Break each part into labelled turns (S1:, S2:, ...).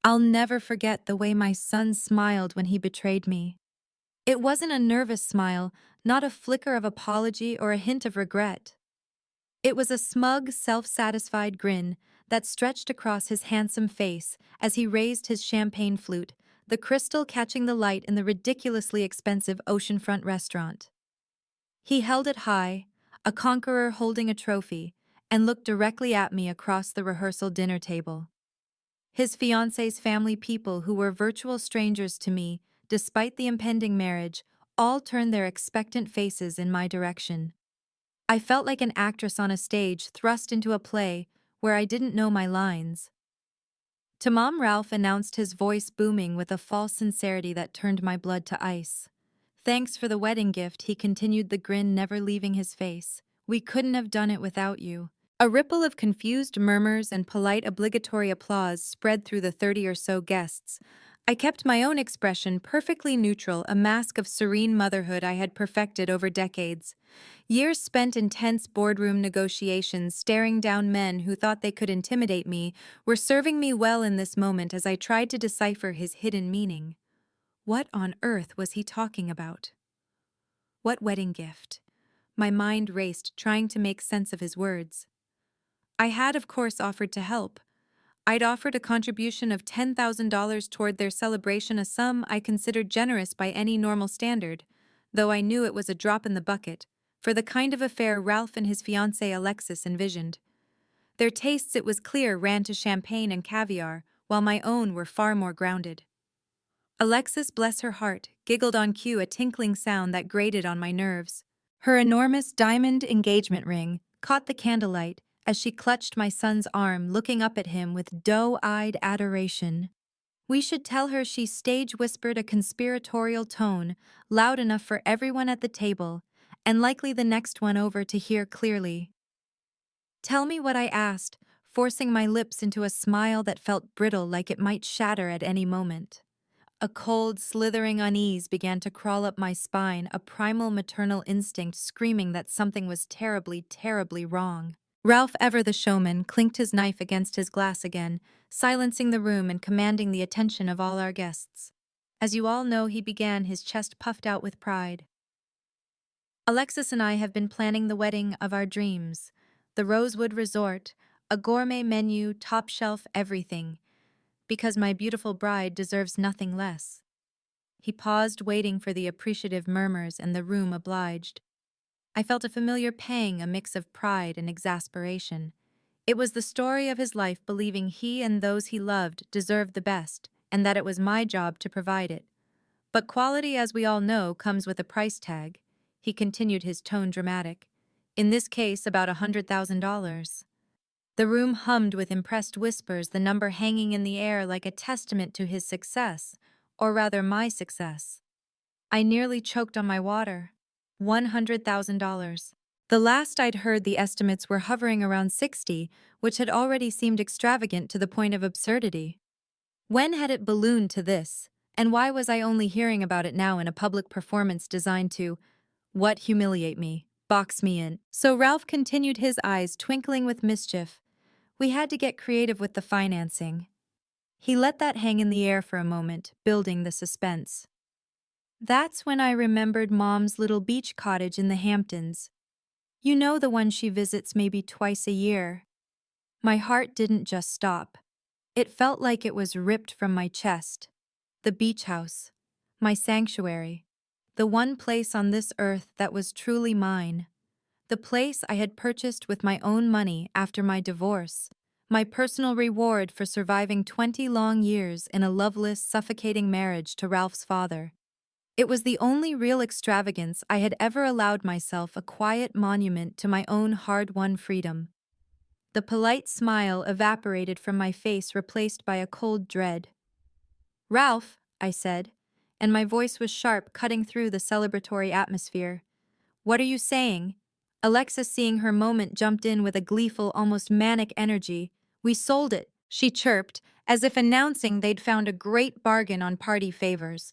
S1: I'll never forget the way my son smiled when he betrayed me. It wasn't a nervous smile, not a flicker of apology or a hint of regret. It was a smug, self-satisfied grin that stretched across his handsome face as he raised his champagne flute, the crystal catching the light in the ridiculously expensive oceanfront restaurant. He held it high, a conqueror holding a trophy, and looked directly at me across the rehearsal dinner table. His fiancée's family, people who were virtual strangers to me, despite the impending marriage, all turned their expectant faces in my direction. I felt like an actress on a stage thrust into a play where I didn't know my lines. To Mom, Ralph announced, his voice booming with a false sincerity that turned my blood to ice. Thanks for the wedding gift, he continued, the grin never leaving his face. We couldn't have done it without you. A ripple of confused murmurs and polite obligatory applause spread through the 30 or so guests. I kept my own expression perfectly neutral, a mask of serene motherhood I had perfected over decades. Years spent in tense boardroom negotiations, staring down men who thought they could intimidate me, were serving me well in this moment as I tried to decipher his hidden meaning. What on earth was he talking about? What wedding gift? My mind raced, trying to make sense of his words. I had, of course, offered to help. I'd offered a contribution of $10,000 toward their celebration, a sum I considered generous by any normal standard, though I knew it was a drop in the bucket for the kind of affair Ralph and his fiancée Alexis envisioned. Their tastes, it was clear, ran to champagne and caviar, while my own were far more grounded. Alexis, bless her heart, giggled on cue, a tinkling sound that grated on my nerves. Her enormous diamond engagement ring caught the candlelight as she clutched my son's arm, looking up at him with doe-eyed adoration. We should tell her, she stage whispered, a conspiratorial tone, loud enough for everyone at the table, and likely the next one over to hear clearly. Tell me what, I asked, forcing my lips into a smile that felt brittle, like it might shatter at any moment. A cold, slithering unease began to crawl up my spine, a primal maternal instinct screaming that something was terribly, terribly wrong. Ralph, ever the showman, clinked his knife against his glass again, silencing the room and commanding the attention of all our guests. As you all know, he began, his chest puffed out with pride. Alexis and I have been planning the wedding of our dreams. The Rosewood Resort, a gourmet menu, top shelf everything, because my beautiful bride deserves nothing less. He paused, waiting for the appreciative murmurs, and the room obliged. I felt a familiar pang, a mix of pride and exasperation. It was the story of his life, believing he and those he loved deserved the best, and that it was my job to provide it. But quality, as we all know, comes with a price tag. He continued, his tone dramatic. In this case, about $100,000. The room hummed with impressed whispers, the number hanging in the air like a testament to his success, or rather my success. I nearly choked on my water. $100,000. The last I'd heard, the estimates were hovering around 60, which had already seemed extravagant to the point of absurdity. When had it ballooned to this, and why was I only hearing about it now in a public performance designed to, humiliate me, box me in? So Ralph continued, his eyes twinkling with mischief. We had to get creative with the financing. He let that hang in the air for a moment, building the suspense. That's when I remembered Mom's little beach cottage in the Hamptons. You know, the one she visits maybe twice a year. My heart didn't just stop. It felt like it was ripped from my chest. The beach house. My sanctuary. The one place on this earth that was truly mine. The place I had purchased with my own money after my divorce. My personal reward for surviving 20 long years in a loveless, suffocating marriage to Ralph's father. It was the only real extravagance I had ever allowed myself, a quiet monument to my own hard-won freedom. The polite smile evaporated from my face, replaced by a cold dread. "Ralph," I said, and my voice was sharp, cutting through the celebratory atmosphere. "What are you saying?" Alexis, seeing her moment, jumped in with a gleeful, almost manic energy. "We sold it," she chirped, as if announcing they'd found a great bargain on party favors.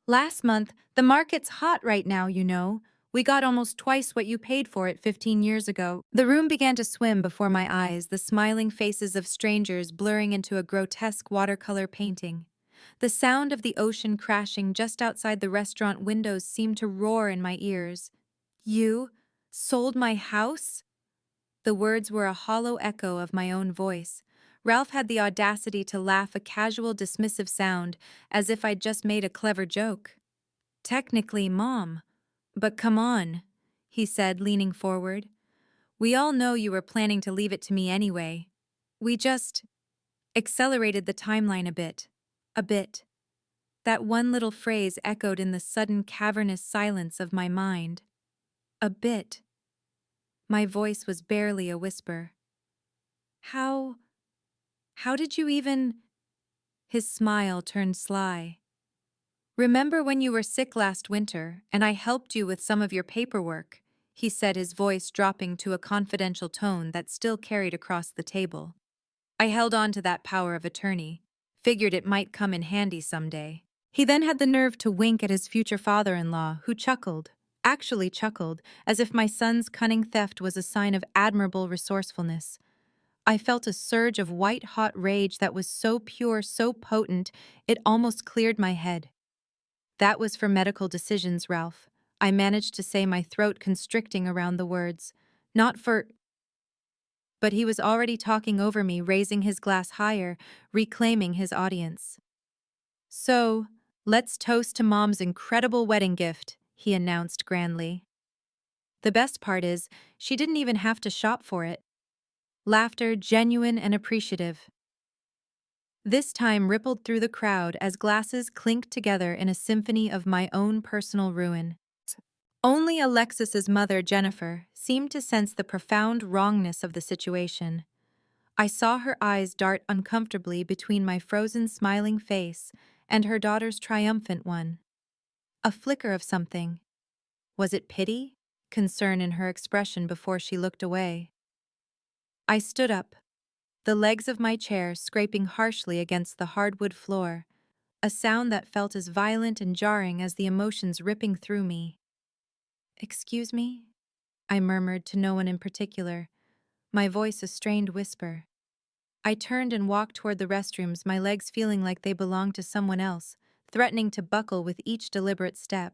S1: "Last month, the market's hot right now, you know. We got almost twice what you paid for it 15 years ago. The room began to swim before my eyes, the smiling faces of strangers blurring into a grotesque watercolor painting. The sound of the ocean crashing just outside the restaurant windows seemed to roar in my ears. You sold my house? The words were a hollow echo of my own voice. Ralph had the audacity to laugh, a casual, dismissive sound, as if I'd just made a clever joke. Technically, Mom. But come on, he said, leaning forward. We all know you were planning to leave it to me anyway. We just accelerated the timeline a bit. A bit. That one little phrase echoed in the sudden cavernous silence of my mind. A bit. My voice was barely a whisper. How did you even... His smile turned sly. Remember when you were sick last winter and I helped you with some of your paperwork? He said, his voice dropping to a confidential tone that still carried across the table. I held on to that power of attorney, figured it might come in handy someday. He then had the nerve to wink at his future father-in-law, who chuckled, actually chuckled, as if my son's cunning theft was a sign of admirable resourcefulness. I felt a surge of white-hot rage that was so pure, so potent, it almost cleared my head. That was for medical decisions, Ralph. I managed to say, my throat constricting around the words. Not for... But he was already talking over me, raising his glass higher, reclaiming his audience. So, let's toast to Mom's incredible wedding gift, he announced grandly. The best part is, she didn't even have to shop for it. Laughter, genuine and appreciative. This time rippled through the crowd as glasses clinked together in a symphony of my own personal ruin. Only Alexis's mother, Jennifer, seemed to sense the profound wrongness of the situation. I saw her eyes dart uncomfortably between my frozen, smiling face and her daughter's triumphant one. A flicker of something. Was it pity? Concern in her expression before she looked away. I stood up, the legs of my chair scraping harshly against the hardwood floor, a sound that felt as violent and jarring as the emotions ripping through me. "Excuse me?" I murmured to no one in particular, my voice a strained whisper. I turned and walked toward the restrooms, my legs feeling like they belonged to someone else, threatening to buckle with each deliberate step.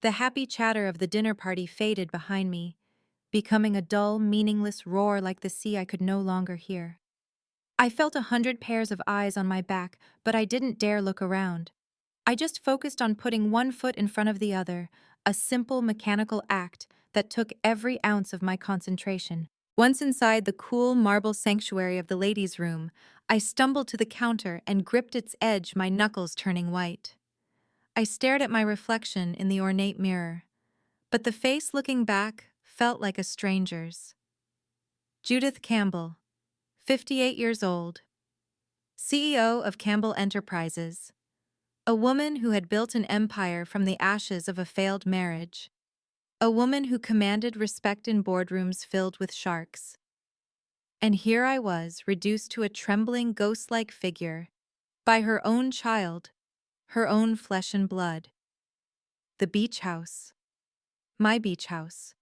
S1: The happy chatter of the dinner party faded behind me, becoming a dull, meaningless roar like the sea I could no longer hear. I felt 100 pairs of eyes on my back, but I didn't dare look around. I just focused on putting one foot in front of the other, a simple mechanical act that took every ounce of my concentration. Once inside the cool marble sanctuary of the ladies' room, I stumbled to the counter and gripped its edge, my knuckles turning white. I stared at my reflection in the ornate mirror, but the face looking back felt like a stranger's. Judith Campbell, 58 years old, CEO of Campbell Enterprises. A woman who had built an empire from the ashes of a failed marriage. A woman who commanded respect in boardrooms filled with sharks. And here I was, reduced to a trembling, ghost-like figure, by her own child, her own flesh and blood. The beach house. My beach house.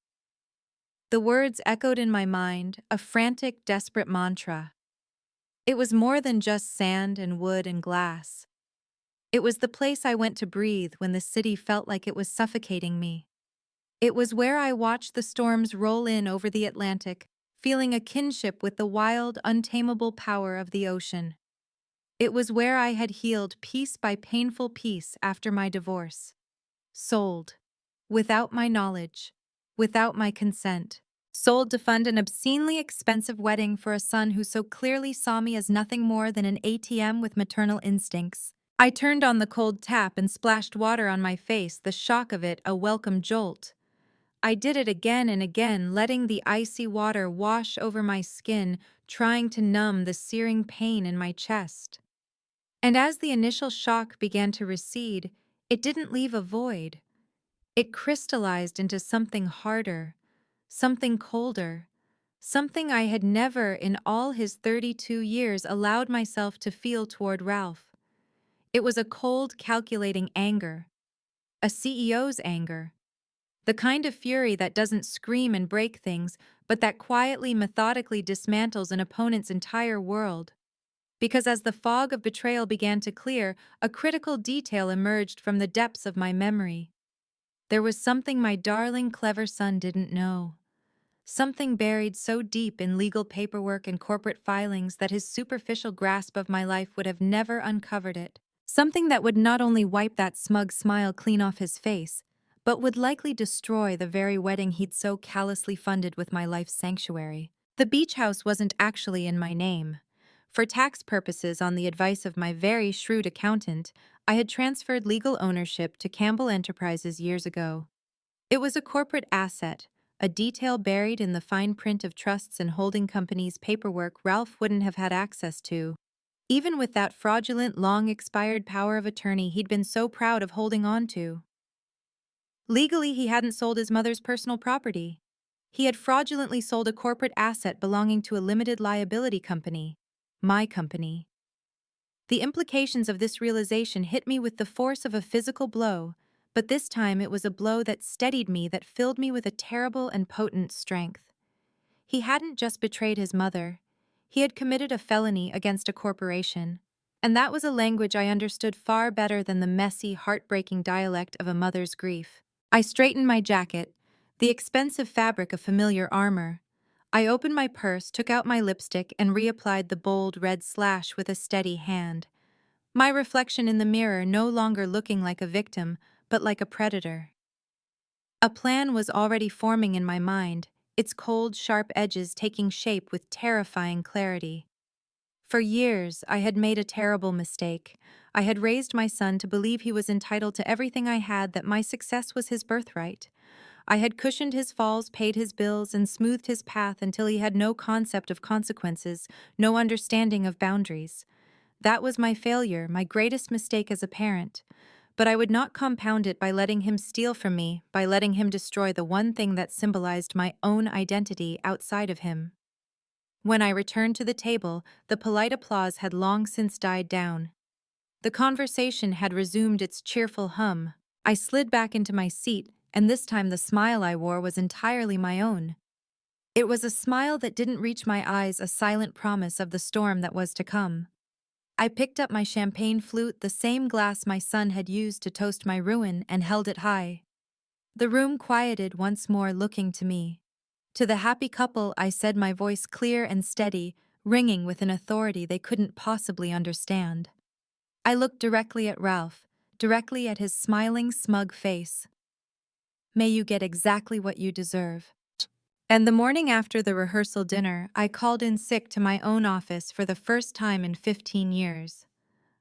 S1: The words echoed in my mind, a frantic, desperate mantra. It was more than just sand and wood and glass. It was the place I went to breathe when the city felt like it was suffocating me. It was where I watched the storms roll in over the Atlantic, feeling a kinship with the wild, untamable power of the ocean. It was where I had healed piece by painful piece after my divorce. Sold. Without my knowledge. Without my consent. Sold to fund an obscenely expensive wedding for a son who so clearly saw me as nothing more than an ATM with maternal instincts. I turned on the cold tap and splashed water on my face, the shock of it a welcome jolt. I did it again and again, letting the icy water wash over my skin, trying to numb the searing pain in my chest. And as the initial shock began to recede, it didn't leave a void. It crystallized into something harder, something colder, something I had never in all his 32 years allowed myself to feel toward Ralph. It was a cold, calculating anger, a CEO's anger, The kind of fury that doesn't scream and break things, but that quietly, methodically dismantles an opponent's entire world. Because as the fog of betrayal began to clear, a critical detail emerged from the depths of my memory. There was something my darling, clever son didn't know. Something buried so deep in legal paperwork and corporate filings that his superficial grasp of my life would have never uncovered it. Something that would not only wipe that smug smile clean off his face, but would likely destroy the very wedding he'd so callously funded with my life's sanctuary. The beach house wasn't actually in my name. For tax purposes, on the advice of my very shrewd accountant, I had transferred legal ownership to Campbell Enterprises years ago. It was a corporate asset, a detail buried in the fine print of trusts and holding companies' paperwork Ralph wouldn't have had access to. Even with that fraudulent, long-expired power of attorney he'd been so proud of holding on to. Legally, he hadn't sold his mother's personal property. He had fraudulently sold a corporate asset belonging to a limited liability company. My company. The implications of this realization hit me with the force of a physical blow, but this time it was a blow that steadied me, that filled me with a terrible and potent strength. He hadn't just betrayed his mother. He had committed a felony against a corporation. And that was a language I understood far better than the messy, heartbreaking dialect of a mother's grief. I straightened my jacket, the expensive fabric of familiar armor. I opened my purse, took out my lipstick, and reapplied the bold red slash with a steady hand. My reflection in the mirror no longer looking like a victim, but like a predator. A plan was already forming in my mind, its cold, sharp edges taking shape with terrifying clarity. For years, I had made a terrible mistake. I had raised my son to believe he was entitled to everything I had, that my success was his birthright. I had cushioned his falls, paid his bills, and smoothed his path until he had no concept of consequences, no understanding of boundaries. That was my failure, my greatest mistake as a parent. But I would not compound it by letting him steal from me, by letting him destroy the one thing that symbolized my own identity outside of him. When I returned to the table, the polite applause had long since died down. The conversation had resumed its cheerful hum. I slid back into my seat, and this time the smile I wore was entirely my own. It was a smile that didn't reach my eyes, a silent promise of the storm that was to come. I picked up my champagne flute, the same glass my son had used to toast my ruin, and held it high. The room quieted once more, looking to me. To the happy couple, I said, my voice clear and steady, ringing with an authority they couldn't possibly understand. I looked directly at Ralph, directly at his smiling, smug face. May you get exactly what you deserve. And the morning after the rehearsal dinner, I called in sick to my own office for the first time in 15 years.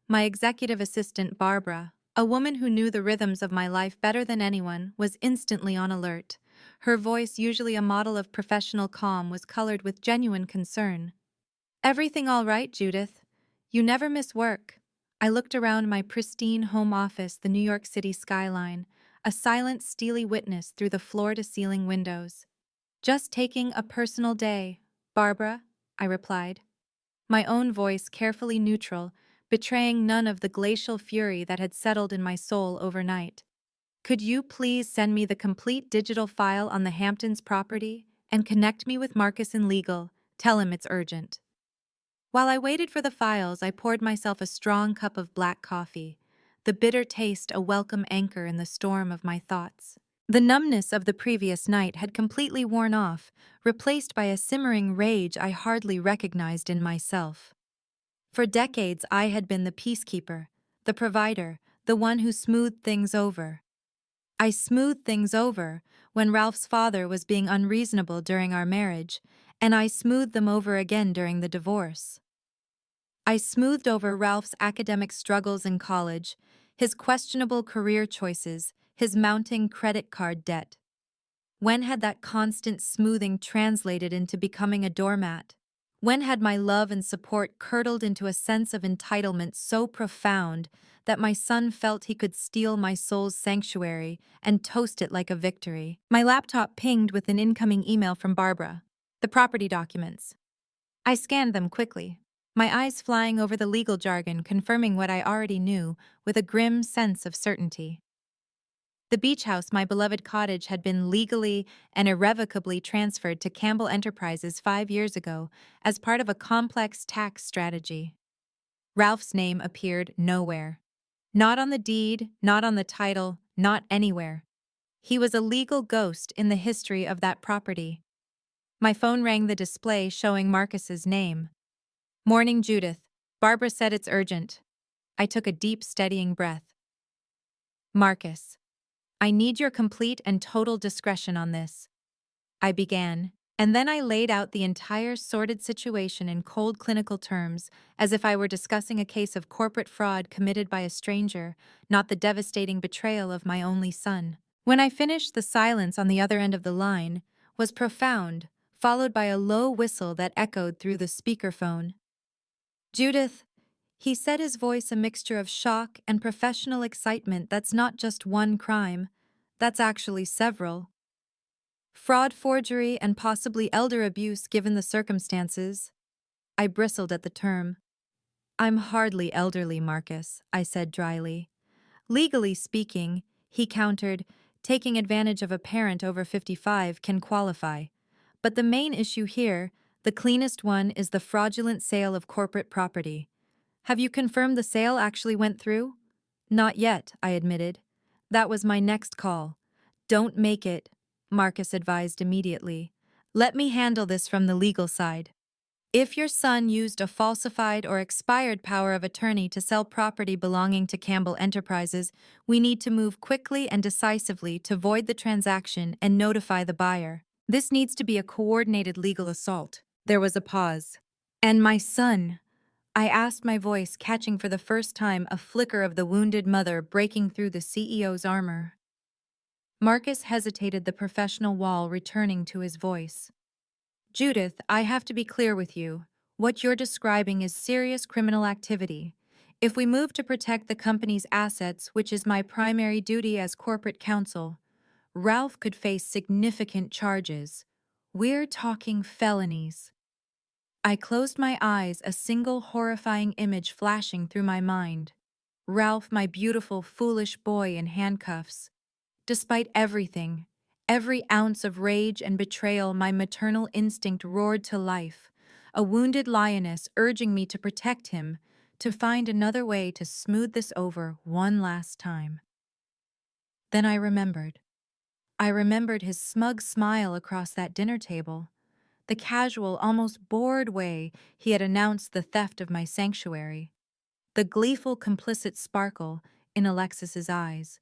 S1: My executive assistant, Barbara, a woman who knew the rhythms of my life better than anyone, was instantly on alert. Her voice, usually a model of professional calm, was colored with genuine concern. "Everything all right, Judith? You never miss work." I looked around my pristine home office, the New York City skyline, a silent, steely witness through the floor-to-ceiling windows. "Just taking a personal day, Barbara," I replied. My own voice carefully neutral, betraying none of the glacial fury that had settled in my soul overnight. "Could you please send me the complete digital file on the Hamptons property and connect me with Marcus in legal? Tell him it's urgent." While I waited for the files, I poured myself a strong cup of black coffee, the bitter taste a welcome anchor in the storm of my thoughts. The numbness of the previous night had completely worn off, replaced by a simmering rage I hardly recognized in myself. For decades, I had been the peacekeeper, the provider, the one who smoothed things over. I smoothed things over when Ralph's father was being unreasonable during our marriage, and I smoothed them over again during the divorce. I smoothed over Ralph's academic struggles in college, his questionable career choices, his mounting credit card debt. When had that constant smoothing translated into becoming a doormat? When had my love and support curdled into a sense of entitlement so profound that my son felt he could steal my soul's sanctuary and toast it like a victory? My laptop pinged with an incoming email from Barbara. The property documents. I scanned them quickly, my eyes flying over the legal jargon, confirming what I already knew with a grim sense of certainty. The beach house, my beloved cottage, had been legally and irrevocably transferred to Campbell Enterprises 5 years ago as part of a complex tax strategy. Ralph's name appeared nowhere. Not on the deed, not on the title, not anywhere. He was a legal ghost in the history of that property. My phone rang the display showing Marcus's name. "Morning, Judith. Barbara said it's urgent." I took a deep, steadying breath. "Marcus, I need your complete and total discretion on this," I began, and then I laid out the entire sordid situation in cold clinical terms, as if I were discussing a case of corporate fraud committed by a stranger, not the devastating betrayal of my only son. When I finished, the silence on the other end of the line was profound, followed by a low whistle that echoed through the speakerphone. "Judith," he said, his voice a mixture of shock and professional excitement. "That's not just one crime. That's actually several. Fraud, forgery, and possibly elder abuse given the circumstances." I bristled at the term. "I'm hardly elderly, Marcus," I said dryly. "Legally speaking," he countered, "taking advantage of a parent over 55 can qualify. But the main issue here, the cleanest one, is the fraudulent sale of corporate property. Have you confirmed the sale actually went through?" "Not yet," I admitted. "That was my next call." "Don't make it," Marcus advised immediately. "Let me handle this from the legal side. If your son used a falsified or expired power of attorney to sell property belonging to Campbell Enterprises, we need to move quickly and decisively to void the transaction and notify the buyer. This needs to be a coordinated legal assault." There was a pause. "And my son?" I asked, my voice catching for the first time a flicker of the wounded mother breaking through the CEO's armor. Marcus hesitated, the professional wall returning to his voice. "Judith, I have to be clear with you. What you're describing is serious criminal activity. If we move to protect the company's assets, which is my primary duty as corporate counsel, Ralph could face significant charges. We're talking felonies." I closed my eyes, a single horrifying image flashing through my mind. Ralph, my beautiful, foolish boy, in handcuffs. Despite everything, every ounce of rage and betrayal, my maternal instinct roared to life, a wounded lioness urging me to protect him, to find another way to smooth this over one last time. Then I remembered. I remembered his smug smile across that dinner table, the casual, almost bored way he had announced the theft of my sanctuary, the gleeful, complicit sparkle in Alexis's eyes.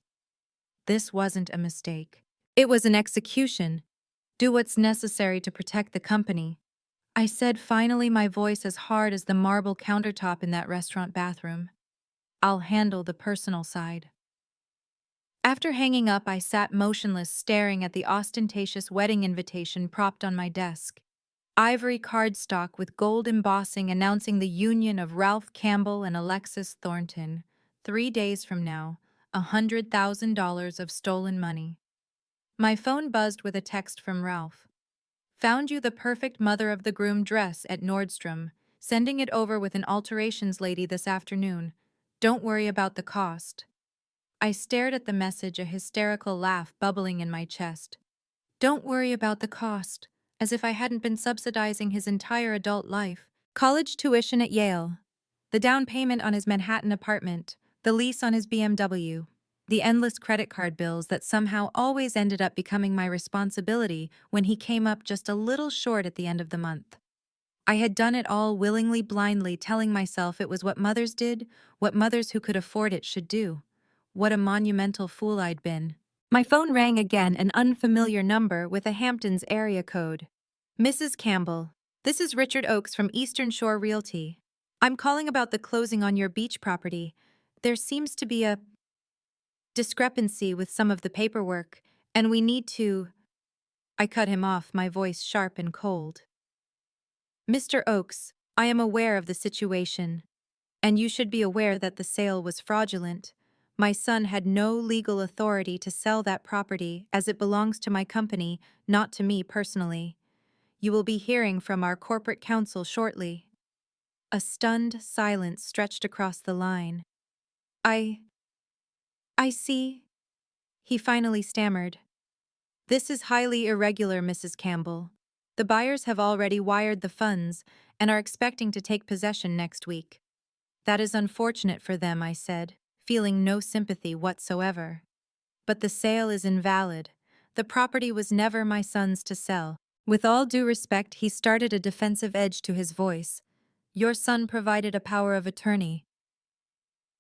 S1: This wasn't a mistake. It was an execution. "Do what's necessary to protect the company," I said, finally, my voice as hard as the marble countertop in that restaurant bathroom. "I'll handle the personal side." After hanging up, I sat motionless, staring at the ostentatious wedding invitation propped on my desk. Ivory cardstock with gold embossing announcing the union of Ralph Campbell and Alexis Thornton. 3 days from now, $100,000 of stolen money. My phone buzzed with a text from Ralph. "Found you the perfect mother of the groom dress at Nordstrom. Sending it over with an alterations lady this afternoon. Don't worry about the cost." I stared at the message, a hysterical laugh bubbling in my chest. Don't worry about the cost, as if I hadn't been subsidizing his entire adult life. College tuition at Yale, the down payment on his Manhattan apartment, the lease on his BMW, the endless credit card bills that somehow always ended up becoming my responsibility when he came up just a little short at the end of the month. I had done it all willingly, blindly, telling myself it was what mothers did, what mothers who could afford it should do. What a monumental fool I'd been. My phone rang again, an unfamiliar number with a Hamptons area code. "Mrs. Campbell, this is Richard Oakes from Eastern Shore Realty. I'm calling about the closing on your beach property. There seems to be a discrepancy with some of the paperwork, and we need to—" I cut him off, my voice sharp and cold. "Mr. Oakes, I am aware of the situation, and you should be aware that the sale was fraudulent. My son had no legal authority to sell that property, as it belongs to my company, not to me personally. You will be hearing from our corporate counsel shortly." A stunned silence stretched across the line. I see," He finally stammered. "This is highly irregular, Mrs. Campbell. The buyers have already wired the funds and are expecting to take possession next week." "That is unfortunate for them," I said, feeling no sympathy whatsoever. "But the sale is invalid. The property was never my son's to sell." With all due respect, he started a defensive edge to his voice. "Your son provided a power of attorney."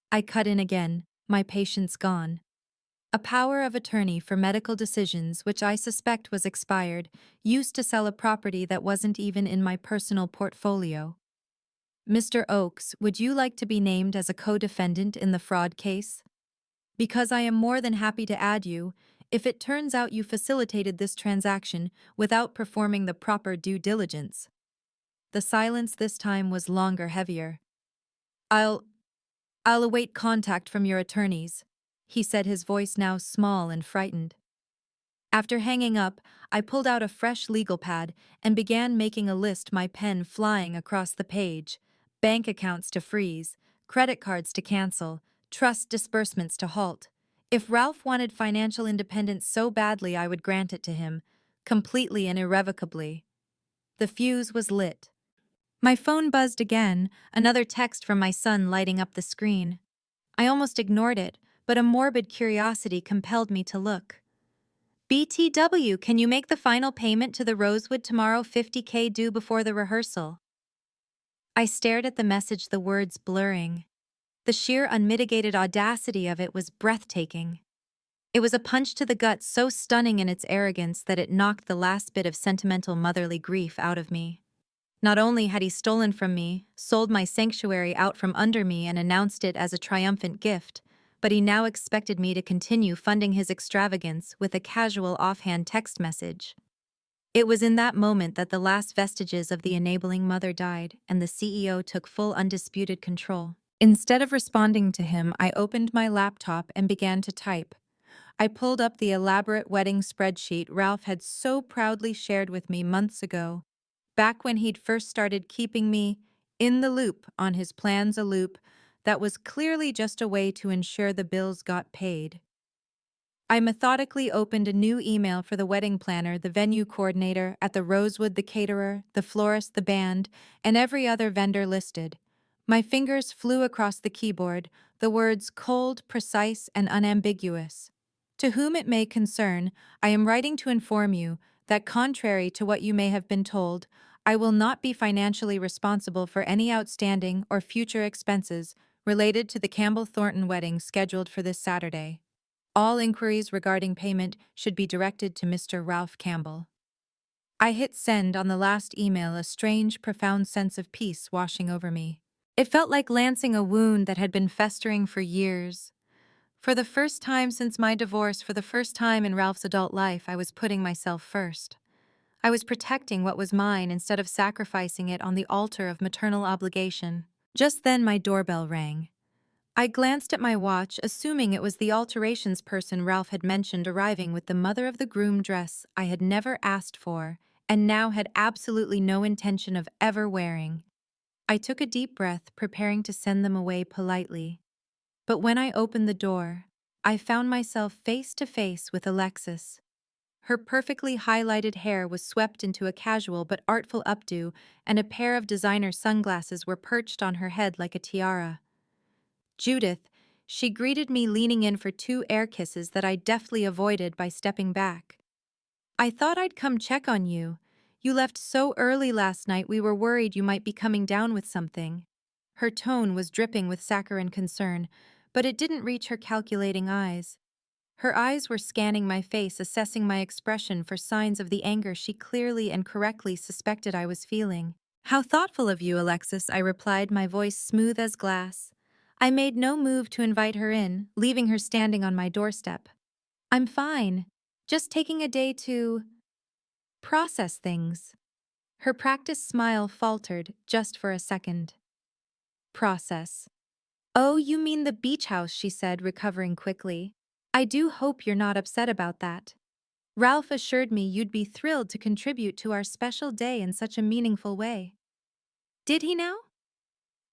S1: I cut in again, my patience gone. A power of attorney for medical decisions, which I suspect was expired, used to sell a property that wasn't even in my personal portfolio. "Mr. Oakes, would you like to be named as a co-defendant in the fraud case? Because I am more than happy to add you, if it turns out you facilitated this transaction without performing the proper due diligence." The silence this time was longer, heavier. I'll I'll await contact from your attorneys," he said, his voice now small and frightened. After hanging up, I pulled out a fresh legal pad and began making a list, my pen flying across the page. Bank accounts to freeze, credit cards to cancel, trust disbursements to halt. If Ralph wanted financial independence so badly, I would grant it to him, completely and irrevocably. The fuse was lit. My phone buzzed again, another text from my son lighting up the screen. I almost ignored it, but a morbid curiosity compelled me to look. "BTW, can you make the final payment to the Rosewood tomorrow, 50K due before the rehearsal?" I stared at the message, the words blurring. The sheer unmitigated audacity of it was breathtaking. It was a punch to the gut, so stunning in its arrogance that it knocked the last bit of sentimental motherly grief out of me. Not only had he stolen from me, sold my sanctuary out from under me and announced it as a triumphant gift, but he now expected me to continue funding his extravagance with a casual offhand text message. It was in that moment that the last vestiges of the enabling mother died and the CEO took full undisputed control. Instead of responding to him, I opened my laptop and began to type. I pulled up the elaborate wedding spreadsheet Ralph had so proudly shared with me months ago, back when he'd first started keeping me in the loop on his plans, a loop that was clearly just a way to ensure the bills got paid. I methodically opened a new email for the wedding planner, the venue coordinator at the Rosewood, the caterer, the florist, the band, and every other vendor listed. My fingers flew across the keyboard, the words cold, precise, and unambiguous. "To whom it may concern, I am writing to inform you that, contrary to what you may have been told, I will not be financially responsible for any outstanding or future expenses related to the Campbell-Thornton wedding scheduled for this Saturday. All inquiries regarding payment should be directed to Mr. Ralph Campbell." I hit send on the last email, a strange, profound sense of peace washing over me. It felt like lancing a wound that had been festering for years. For the first time since my divorce, for the first time in Ralph's adult life, I was putting myself first. I was protecting what was mine instead of sacrificing it on the altar of maternal obligation. Just then my doorbell rang. I glanced at my watch, assuming it was the alterations person Ralph had mentioned arriving with the mother of the groom dress I had never asked for and now had absolutely no intention of ever wearing. I took a deep breath, preparing to send them away politely. But when I opened the door, I found myself face to face with Alexis. Her perfectly highlighted hair was swept into a casual but artful updo, and a pair of designer sunglasses were perched on her head like a tiara. "Judith," she greeted me, leaning in for 2 air kisses that I deftly avoided by stepping back. "I thought I'd come check on you. You left so early last night, we were worried you might be coming down with something." Her tone was dripping with saccharine concern, but it didn't reach her calculating eyes. Her eyes were scanning my face, assessing my expression for signs of the anger she clearly and correctly suspected I was feeling. "How thoughtful of you, Alexis," I replied, my voice smooth as glass. I made no move to invite her in, leaving her standing on my doorstep. "I'm fine. Just taking a day to process things." Her practiced smile faltered just for a second. "Process. Oh, you mean the beach house," she said, recovering quickly. "I do hope you're not upset about that. Ralph assured me you'd be thrilled to contribute to our special day in such a meaningful way." "Did he now?"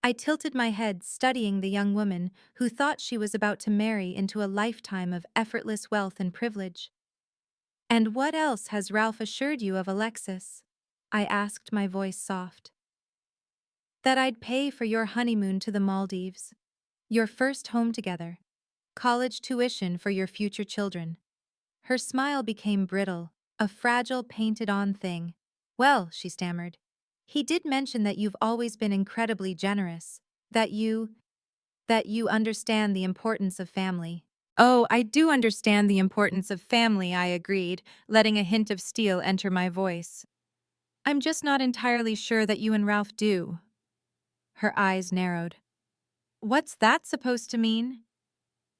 S1: I tilted my head, studying the young woman who thought she was about to marry into a lifetime of effortless wealth and privilege. "And what else has Ralph assured you of, Alexis?" I asked, my voice soft. "That I'd pay for your honeymoon to the Maldives, your first home together, college tuition for your future children." Her smile became brittle, a fragile, painted-on thing. "Well," she stammered, "he did mention that you've always been incredibly generous, that you understand the importance of family." "Oh, I do understand the importance of family," I agreed, letting a hint of steel enter my voice. "I'm just not entirely sure that you and Ralph do." Her eyes narrowed. "What's that supposed to mean?"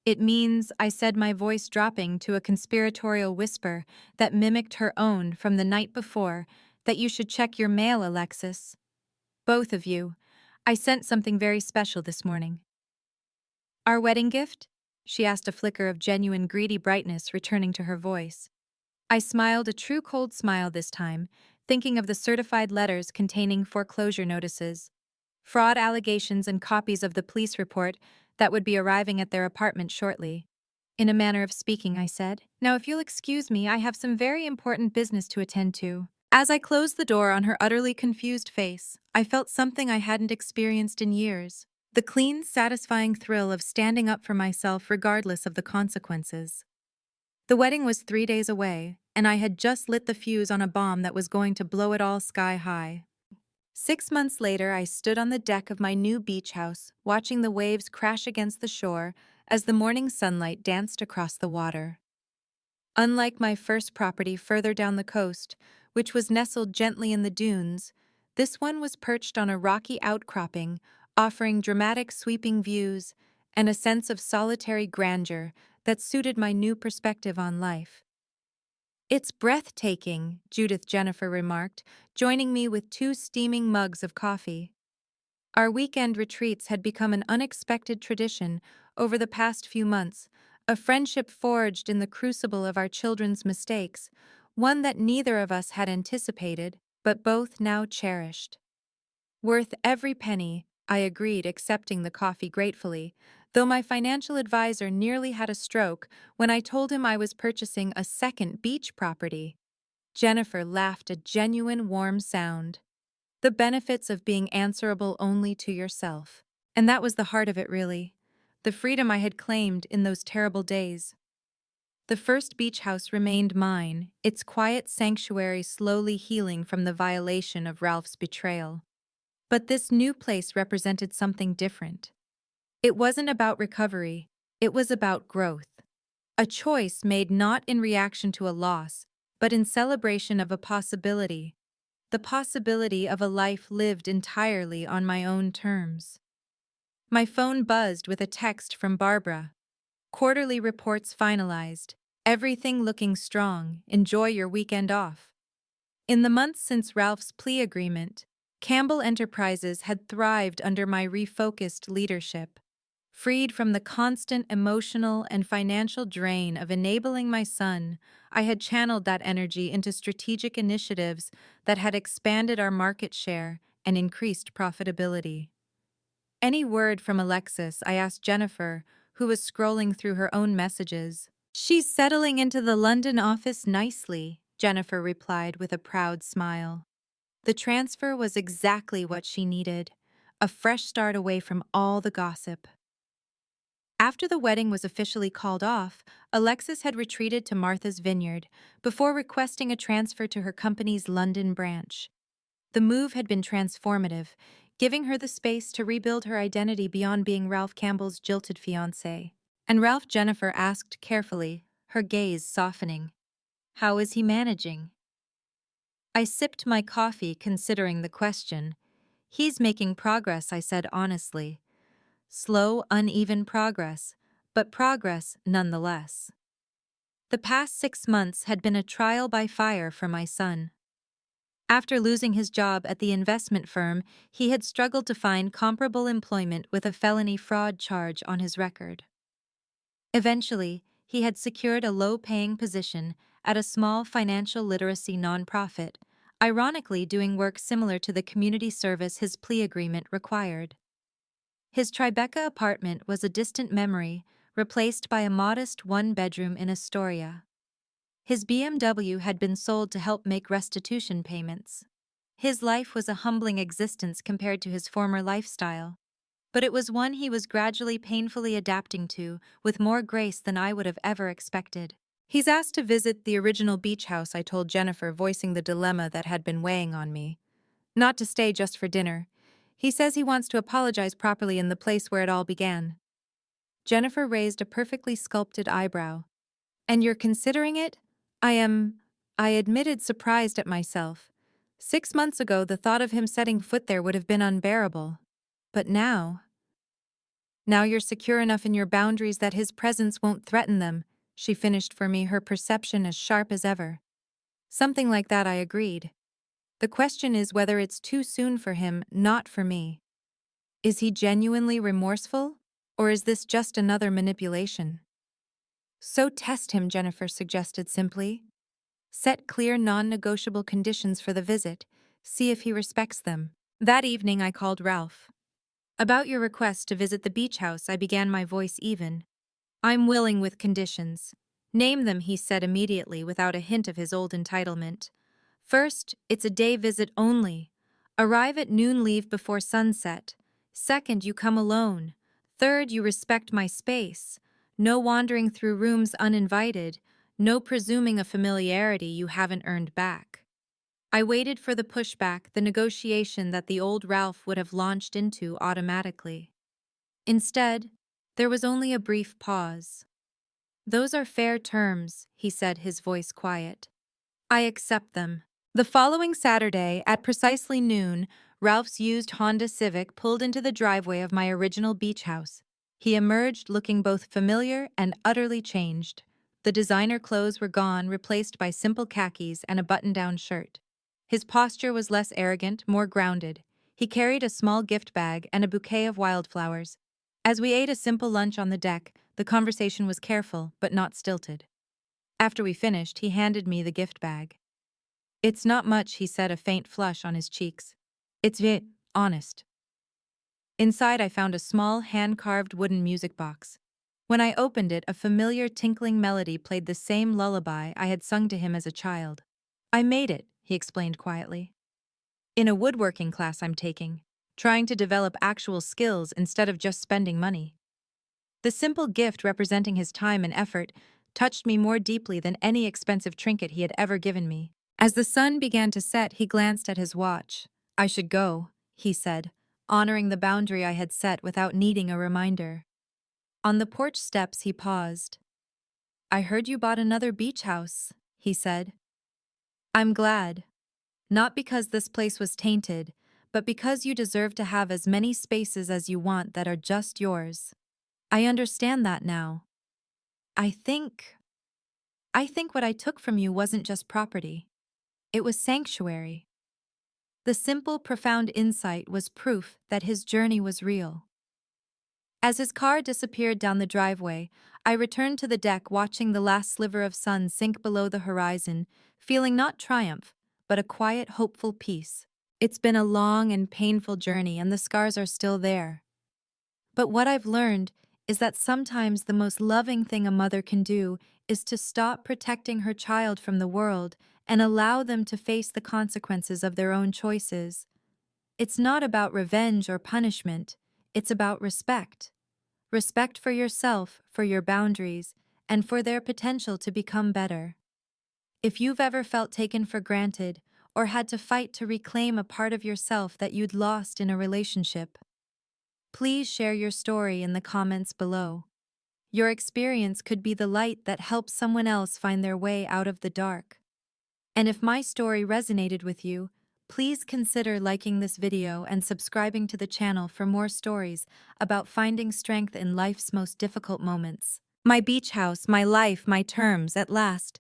S1: "It means," I said, my voice dropping to a conspiratorial whisper that mimicked her own from the night before, "that you should check your mail, Alexis. Both of you. I sent something very special this morning." "Our wedding gift?" she asked, a flicker of genuine greedy brightness returning to her voice. I smiled, a true cold smile this time, thinking of the certified letters containing foreclosure notices, fraud allegations, and copies of the police report that would be arriving at their apartment shortly. "In a manner of speaking," I said. "Now, if you'll excuse me, I have some very important business to attend to." As I closed the door on her utterly confused face, I felt something I hadn't experienced in years. The clean, satisfying thrill of standing up for myself regardless of the consequences. The wedding was 3 days away, and I had just lit the fuse on a bomb that was going to blow it all sky high. 6 months later, I stood on the deck of my new beach house, watching the waves crash against the shore as the morning sunlight danced across the water. Unlike my first property further down the coast, which was nestled gently in the dunes, this one was perched on a rocky outcropping, offering dramatic sweeping views and a sense of solitary grandeur that suited my new perspective on life. "It's breathtaking," Judith Jennifer remarked, joining me with 2 steaming mugs of coffee. Our weekend retreats had become an unexpected tradition over the past few months, a friendship forged in the crucible of our children's mistakes, one that neither of us had anticipated, but both now cherished. "Worth every penny," I agreed, accepting the coffee gratefully, though my financial advisor nearly had a stroke when I told him I was purchasing a second beach property. Jennifer laughed, a genuine warm sound. "The benefits of being answerable only to yourself." And that was the heart of it, really. The freedom I had claimed in those terrible days. The first beach house remained mine, its quiet sanctuary slowly healing from the violation of Ralph's betrayal. But this new place represented something different. It wasn't about recovery, it was about growth. A choice made not in reaction to a loss, but in celebration of a possibility. The possibility of a life lived entirely on my own terms. My phone buzzed with a text from Barbara. "Quarterly reports finalized. Everything looking strong. Enjoy your weekend off." In the months since Ralph's plea agreement, Campbell Enterprises had thrived under my refocused leadership. Freed from the constant emotional and financial drain of enabling my son, I had channeled that energy into strategic initiatives that had expanded our market share and increased profitability. "Any word from Alexis?" I asked Jennifer, who was scrolling through her own messages. "She's settling into the London office nicely," Jennifer replied with a proud smile. The transfer was exactly what she needed, a fresh start away from all the gossip. After the wedding was officially called off, Alexis had retreated to Martha's Vineyard before requesting a transfer to her company's London branch. The move had been transformative, giving her the space to rebuild her identity beyond being Ralph Campbell's jilted fiancé. And Ralph, Jennifer asked carefully, her gaze softening. "How is he managing?" I sipped my coffee, considering the question. "He's making progress," I said honestly. Slow, uneven progress, but progress nonetheless. The past 6 months had been a trial by fire for my son. After losing his job at the investment firm, he had struggled to find comparable employment with a felony fraud charge on his record. Eventually, he had secured a low-paying position at a small financial literacy nonprofit, ironically doing work similar to the community service his plea agreement required. His Tribeca apartment was a distant memory, replaced by a modest one-bedroom in Astoria. His BMW had been sold to help make restitution payments. His life was a humbling existence compared to his former lifestyle, but it was one he was gradually painfully adapting to with more grace than I would have ever expected. He's asked to visit the original beach house, I told Jennifer, voicing the dilemma that had been weighing on me. Not to stay just for dinner. He says he wants to apologize properly in the place where it all began. Jennifer raised a perfectly sculpted eyebrow. And you're considering it? I admitted, surprised at myself. 6 months ago, the thought of him setting foot there would have been unbearable. But now you're secure enough in your boundaries that his presence won't threaten them, she finished for me, her perception as sharp as ever. Something like that, I agreed. The question is whether it's too soon for him, not for me. Is he genuinely remorseful? Or is this just another manipulation? So test him, Jennifer suggested simply. Set clear, non-negotiable conditions for the visit. See if he respects them. That evening I called Ralph. About your request to visit the beach house, I began, my voice even. I'm willing with conditions. Name them, he said immediately, without a hint of his old entitlement. First, it's a day visit only. Arrive at noon, leave before sunset. Second, you come alone. Third, you respect my space. No wandering through rooms uninvited. No presuming a familiarity you haven't earned back. I waited for the pushback, the negotiation that the old Ralph would have launched into automatically. Instead, there was only a brief pause. Those are fair terms, he said, his voice quiet. I accept them. The following Saturday, at precisely noon, Ralph's used Honda Civic pulled into the driveway of my original beach house. He emerged looking both familiar and utterly changed. The designer clothes were gone, replaced by simple khakis and a button-down shirt. His posture was less arrogant, more grounded. He carried a small gift bag and a bouquet of wildflowers. As we ate a simple lunch on the deck, the conversation was careful, but not stilted. After we finished, he handed me the gift bag. It's not much, he said, a faint flush on his cheeks. It's honest. Inside, I found a small, hand-carved wooden music box. When I opened it, a familiar tinkling melody played the same lullaby I had sung to him as a child. I made it, he explained quietly. In a woodworking class I'm taking, trying to develop actual skills instead of just spending money. The simple gift representing his time and effort touched me more deeply than any expensive trinket he had ever given me. As the sun began to set, he glanced at his watch. I should go, he said, honoring the boundary I had set without needing a reminder. On the porch steps, he paused. I heard you bought another beach house, he said. I'm glad. Not because this place was tainted, but because you deserve to have as many spaces as you want that are just yours. I understand that now. I think what I took from you wasn't just property. It was sanctuary. The simple, profound insight was proof that his journey was real. As his car disappeared down the driveway, I returned to the deck, watching the last sliver of sun sink below the horizon, feeling not triumph, but a quiet, hopeful peace. It's been a long and painful journey, and the scars are still there. But what I've learned is that sometimes the most loving thing a mother can do is to stop protecting her child from the world and allow them to face the consequences of their own choices. It's not about revenge or punishment, it's about respect. Respect for yourself, for your boundaries, and for their potential to become better. If you've ever felt taken for granted or had to fight to reclaim a part of yourself that you'd lost in a relationship, please share your story in the comments below. Your experience could be the light that helps someone else find their way out of the dark. And if my story resonated with you, please consider liking this video and subscribing to the channel for more stories about finding strength in life's most difficult moments. My beach house, my life, my terms, at last.